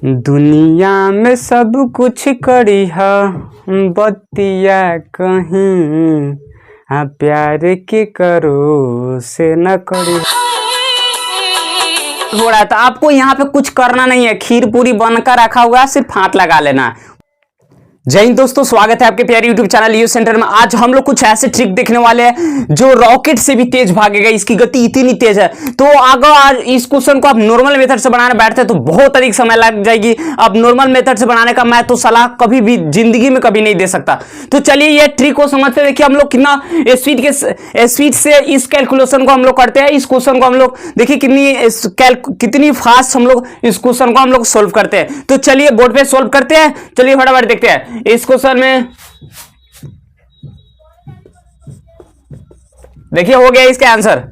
दुनिया में सब कुछ करी है बतिया कहीं, हाँ प्यार के करो से न करी। हो रहा है तो आपको यहाँ पे कुछ करना नहीं है, खीर पूरी बनकर रखा हुआ है, सिर्फ हाथ लगा लेना है। जय हिंद दोस्तों, स्वागत है आपके प्यारे यूट्यूब चैनल यूज सेंटर में। आज हम लोग कुछ ऐसे ट्रिक देखने वाले हैं जो रॉकेट से भी तेज भागेगा, इसकी गति इतनी तेज है। तो अगर आज इस क्वेश्चन को आप नॉर्मल मेथड से बनाने बैठते हैं तो बहुत अधिक समय लग जाएगी। अब नॉर्मल मेथड से बनाने का मैं तो सलाह कभी भी जिंदगी में कभी नहीं दे सकता। तो चलिए ये ट्रिक को समझते हैं। देखिए हम लोग कितना स्पीड से इस कैलकुलेशन को हम लोग करते हैं। इस क्वेश्चन को हम लोग देखिए कितनी फास्ट हम लोग इस क्वेश्चन को हम लोग सोल्व करते हैं। तो चलिए बोर्ड पे सोल्व करते हैं। चलिए फटाफट देखते हैं इस क्वेश्चन में। देखिए हो गया इसका आंसर।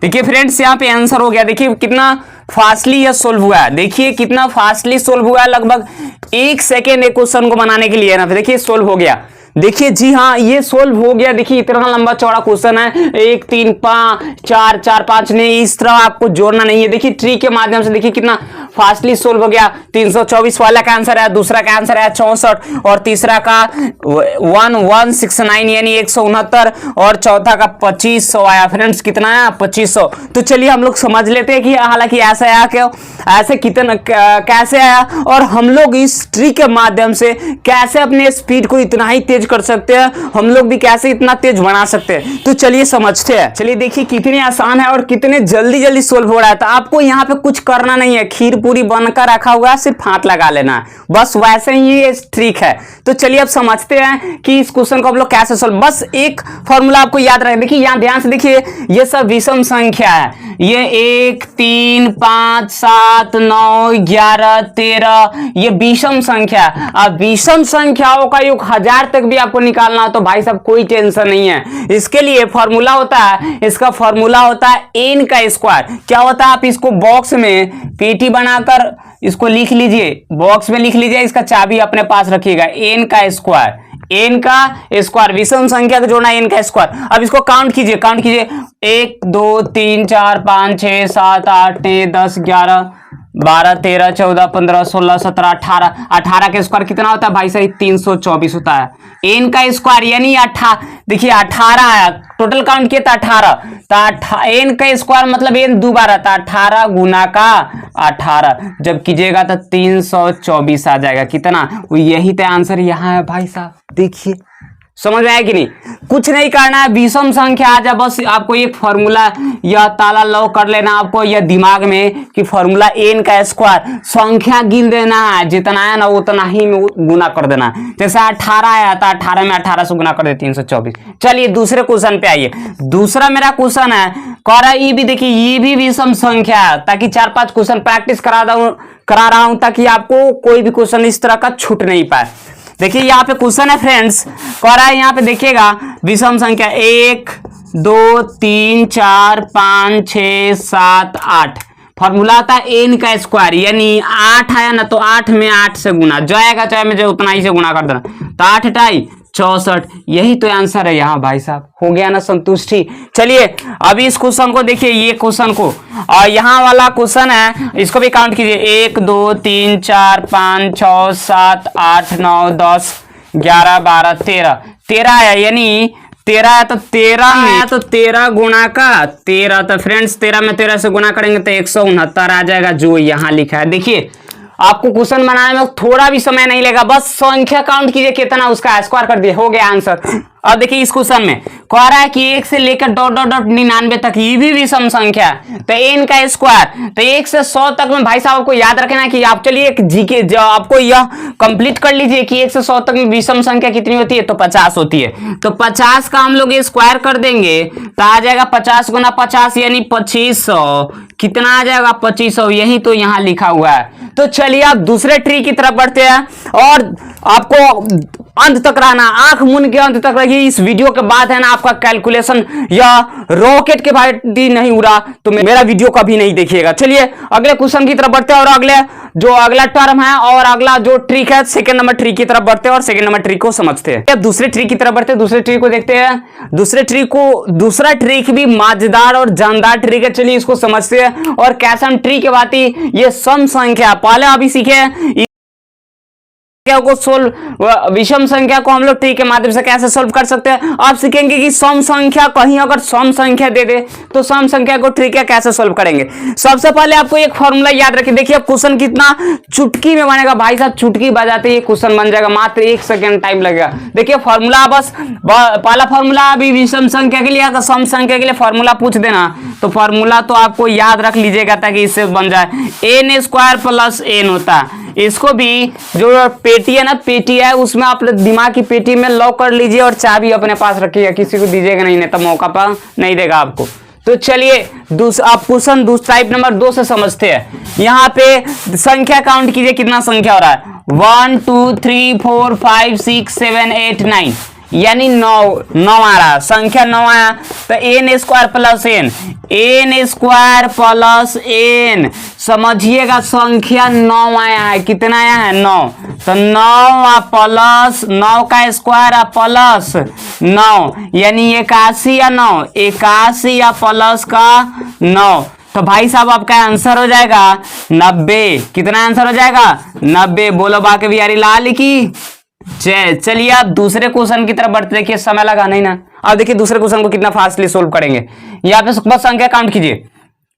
देखिए फ्रेंड्स यहाँ पे आंसर हो गया। देखिए कितना फास्टली यह सोल्व हुआ है। देखिए कितना फास्टली सोल्व हुआ है, लगभग 1 सेकेंड एक क्वेश्चन को बनाने के लिए ना। देखिए सोल्व हो गया। देखिए जी हाँ ये सोल्व हो गया। देखिए इतना लंबा चौड़ा क्वेश्चन है, 1 3 5 4 4 5 नहीं, इस तरह आपको जोड़ना नहीं है। देखिए ट्री के माध्यम से देखिए कितना फास्टली सोल्व हो गया। 324 वाला का आंसर है, दूसरा का आंसर है 64 और तीसरा का 1169 यानी 169 और चौथा का 2500 आया। फ्रेंड्स कितना आया? 2500। तो चलिए हम लोग समझ लेते हैं कि हालांकि ऐसा आया क्यों, ऐसे कितना कैसे आया और हम लोग इस ट्री के माध्यम से कैसे अपने स्पीड को इतना ही तेज कर सकते हैं, हम लोग भी कैसे इतना तेज बना सकते हैं। तो चलिए समझते हैं। चलिए देखिए कितनी आसान है और कितने जल्दी जल्दी सोल्व हो रहा है। तो आपको यहाँ पे कुछ करना नहीं है, खीर पूरी बनकर रखा हुआ है, सिर्फ हाथ लगा लेना है, बस वैसे ही ये ट्रिक है। तो चलिए अब समझते हैं कि इस क्वेश्चन को हम लोग कैसे सोल्व। बस एक फॉर्मूला आपको याद रखें। देखिए यहाँ ध्यान से देखिए, ये सब विषम संख्या है। ये 1 3 5 7 9 11 13 ये विषम संख्या। अब विषम संख्याओं का योग 1000 तक भी आपको निकालना हो तो भाई साहब कोई टेंशन नहीं है। इसके लिए फॉर्मूला होता है, इसका फॉर्मूला होता है n का स्क्वायर। क्या होता है, आप इसको बॉक्स में पीटी बनाकर इसको लिख लीजिए, बॉक्स में लिख लीजिए, इसका चाबी अपने पास रखिएगा। n का स्क्वायर, n का स्क्वायर, विषम संख्या को जोड़ना n का स्क्वायर। अब इसको काउंट कीजिए, 1 2 3 4 5 6 7 8 9 10 11 12 13 14 15 16 17 18 18 का स्क्वायर कितना होता है भाई साहब? 324 होता है। n का स्क्वायर यानी 18, देखिए 18 आया, टोटल काउंट किया था 18। तो n का स्क्वायर मतलब n दोबारा था, 18 गुना का 18 जब कीजिएगा तो 324 आ जाएगा। कितना? यही तो आंसर यहाँ है भाई साहब। देखिए समझ में आया कि नहीं? कुछ नहीं करना है, विषम संख्या आ जाए, बस आपको एक फॉर्मूला या ताला लॉ कर लेना आपको या दिमाग में कि फॉर्मूला n का स्क्वायर, संख्या गिन देना है, जितना है ना उतना ही में गुना कर देना। जैसे 18 आया था, 18 में 18 से गुना कर दे 324। चलिए दूसरे क्वेश्चन पे आइए। दूसरा मेरा क्वेश्चन है करा, ये भी देखिए ये भी विषम संख्या है, ताकि 4-5 क्वेश्चन प्रैक्टिस करा रहा हूं ताकि आपको कोई भी क्वेश्चन इस तरह का छूट नहीं पाए। देखिए यहाँ पे क्वेश्चन है फ्रेंड्स, कह रहा है यहाँ पे देखिएगा विषम संख्या 1 2 3 4 5 6 7 8। फॉर्मूला आता है n का स्क्वायर यानी 8 आया ना तो 8 में 8 से गुना जाएगा, चाहे में जो उतना ही से गुना कर देना, तो 8 8 64। यही तो आंसर है यहाँ भाई साहब। हो गया ना संतुष्टि? चलिए अभी इस क्वेश्चन को देखिए, ये क्वेश्चन को और यहाँ वाला क्वेश्चन है, इसको भी काउंट कीजिए। 1 2 3 4 5 6 7 8 9 10 11 12 13 13 आया यानी 13 है तो 13 में तो 13 गुना का 13, तो फ्रेंड्स 13 में 13 से गुना करेंगे तो 169 आ जाएगा, जो यहाँ लिखा है। देखिए आपको क्वेश्चन बनाने में थोड़ा भी समय नहीं लगेगा, बस संख्या काउंट कीजिए कितना, उसका स्क्वायर कर दिए, हो गया आंसर। अब देखिए इस क्वेश्चन में कह रहा है कि 1 से लेकर डॉट डॉट डॉट 99 तक ये भी विषम संख्या है, तो n का स्क्वायर, तो 1 से 100 तक में भाई साहब आपको याद रखना है कि आप चलिए एक जीके जो आपको यह कंप्लीट कर लीजिए कि 1 से 100 तक में विषम संख्या कितनी होती है, तो 50 होती है। तो 50 का हम लोग स्क्वायर कर देंगे तो आ जाएगा 50 गुना 50 यानी 2500। कितना आ जाएगा? 2500। यही तो यहाँ लिखा हुआ है। तो चलिए आप दूसरे ट्री की तरफ बढ़ते हैं और आपको अंत तक रहना, आंख मूंद के अंत तक रहिए। इस वीडियो के बाद है ना आपका कैलकुलेशन या रॉकेट के भाई नहीं उड़ा तो मेरा वीडियो कभी नहीं देखिएगा। चलिए अगले क्वेश्चन की तरफ बढ़ते हैं और अगला टर्म है और अगला जो ट्रिक है सेकंड नंबर ट्रिक की तरफ बढ़ते हैं और सेकंड नंबर ट्रिक को समझते हैं। अब दूसरे ट्रिक की तरफ बढ़ते हैं, दूसरे ट्रिक को देखते हैं। दूसरा ट्रिक भी मजेदार और जानदार ट्रिक है, चलिए इसको समझते हैं। और कैसे हम ट्रिक के बात ही ये सम संख्या पहले अभी सीखे को सोल्व, विषम संख्या को हम लोग ट्रिक के माध्यम से कैसे सोल्व कर सकते हैं। आप सीखेंगे कि सम संख्या कहीं अगर सम संख्या दे दे तो सम संख्या को ट्रिक है कैसे सोल्व करेंगे। सबसे पहले आपको एक फॉर्मूला याद रखिए। देखिए क्वेश्चन कितना चुटकी में बनेगा भाई साहब, चुटकी बजाते ही क्वेश्चन बन जाएगा, मात्र 1 सेकंड टाइम लगेगा। देखिए फॉर्मूला बस पहला फॉर्मूला अभी विषम संख्या के लिए अगर सम संख्या के लिए फॉर्मूला पूछ देना तो फॉर्मूला तो आपको याद रख लीजिएगा ताकि इससे बन जाए n स्क्वायर प्लस n होता है। इसको भी जो पेटी है ना, पेटी है उसमें आप दिमाग की पेटी में लॉक कर लीजिए और चाबी अपने पास रखिएगा, किसी को दीजिएगा नहीं तो मौका पर नहीं देगा आपको। तो चलिए आप क्वेश्चन टाइप नंबर 2 से समझते हैं। यहाँ पे संख्या काउंट कीजिए कितना संख्या हो रहा है, 1 2 3 4 5 6 7 8 9 यानी 9 आ रहा, संख्या 9 आया तो n स्क्वायर प्लस n समझिएगा संख्या 9 आया है। कितना आया है 9, तो 9 प्लस 9 का स्क्वायर प्लस 9 यानी 81 या 9, 81 या प्लस का 9। तो भाई साहब आपका आंसर हो जाएगा 90। कितना आंसर हो जाएगा 90। बोलो बाकी बिहारी लाल की। चलिए आप दूसरे क्वेश्चन की तरफ बढ़ते, देखिए समय लगा नहीं ना। अब देखिए दूसरे क्वेश्चन को कितना फास्टली सोल्व करेंगे। यहाँ पे बस संख्या काउंट कीजिए,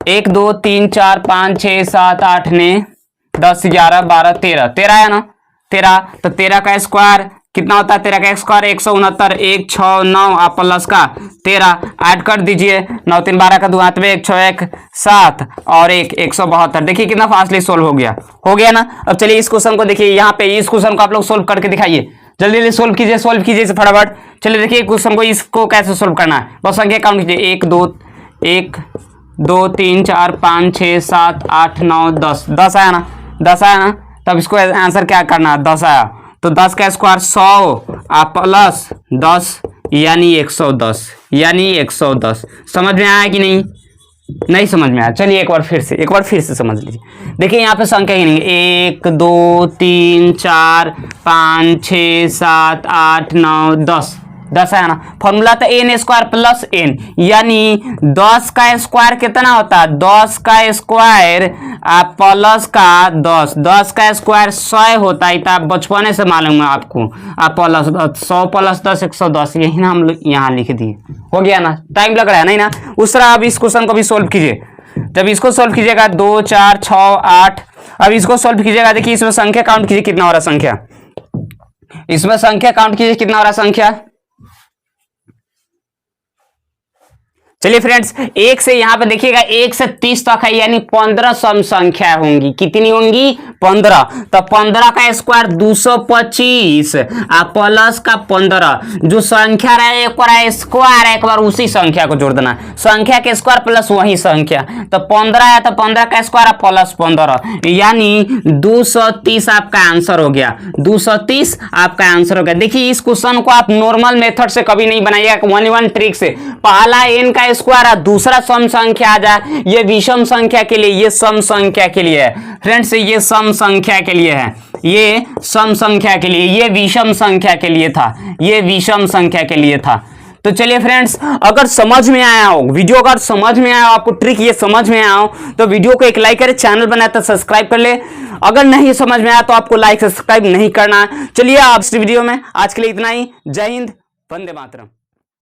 1 2 3 4 5 6 7 8 9 10 11 12 13 है ना 13। तो 13 का स्क्वायर कितना होता है, 13 का स्क्वायर 169, 1 6 9 आप प्लस का 13 ऐड कर दीजिए, 9 3 12 का 2 हाथ में 1 6 1 7 और 1 172। देखिए कितना फास्टली सोल्व हो गया ना। अब चलिए इस क्वेश्चन को देखिए, यहाँ पे इस क्वेश्चन को आप लोग सोल्व करके दिखाइए, जल्दी जल्दी सोल्व कीजिए फटाफट। चलिए देखिए क्वेश्चन को इसको कैसे सोल्व करना है। बस संख्या काउंट कीजिए, 1 2 3 4 5 6 7 8 9 10 आया ना। तब इसको आंसर क्या करना है, 10 आया तो 10 का स्क्वायर 100 प्लस 10 यानी 110। समझ में आया कि नहीं समझ में आया। चलिए एक बार फिर से समझ लीजिए। देखिए यहाँ पे संख्या ही नहीं, 1 2 3 4 5 6 7 8 9 10 है ना। फॉर्मूला था n स्क्वायर प्लस n यानी 10 का स्क्वायर कितना होता है, 10 का स्क्वायर प्लस का 10 का स्क्वायर 100 होता है। आप बचपने से मालूम है आपको, प्लस 100 प्लस 10 110 यही ना हम यहाँ लिख दिए। हो गया ना, टाइम लग रहा है नहीं ना। उस तरह अब इस क्वेश्चन को भी सोल्व कीजिए। जब इसको सोल्व कीजिएगा 2 4 6 8, अब इसको सोल्व कीजिएगा। देखिए इसमें संख्या काउंट कीजिए कितना हो रहा संख्या, इसमें संख्या काउंट कीजिए कितना हो रहा संख्या। चलिए फ्रेंड्स, 1 से यहाँ पे देखिएगा 1 से 30 तक है यानी 15 सम संख्या होंगी। कितनी होंगी 15। तो 15 का स्क्वायर 225 प्लस का 15 जो संख्या रहे एक बार स्क्वायर है, एक बार उसी संख्या को जोड़ देना, संख्या के स्क्वायर प्लस वही संख्या। तो 15 है तो 15 का स्क्वायर प्लस 15 यानी 230 आपका आंसर हो गया। 230 आपका आंसर हो गया। देखिए इस क्वेश्चन को आप नॉर्मल मेथड से कभी नहीं बनाइएगा, 1 ट्रिक से। पहला n का स्क्वायर है, दूसरा सम संख्या आ जाए, ये विषम संख्या के लिए, ये सम संख्या के लिए है फ्रेंड्स, ये सम संख्या के लिए है, ये सम संख्या के लिए, ये विषम संख्या के लिए था, ये विषम संख्या के लिए था। तो चलिए फ्रेंड्स, अगर समझ में आया हो वीडियो, अगर समझ में आया हो आपको ट्रिक, ये समझ में आया हो तो वीडियो को एक लाइक करें, चैनल बनाया तो सब्सक्राइब कर ले। अगर नहीं समझ में आया तो आपको लाइक सब्सक्राइब नहीं करना। चलिए आप इस वीडियो में आज के लिए इतना ही। जय हिंद, वंदे मातरम।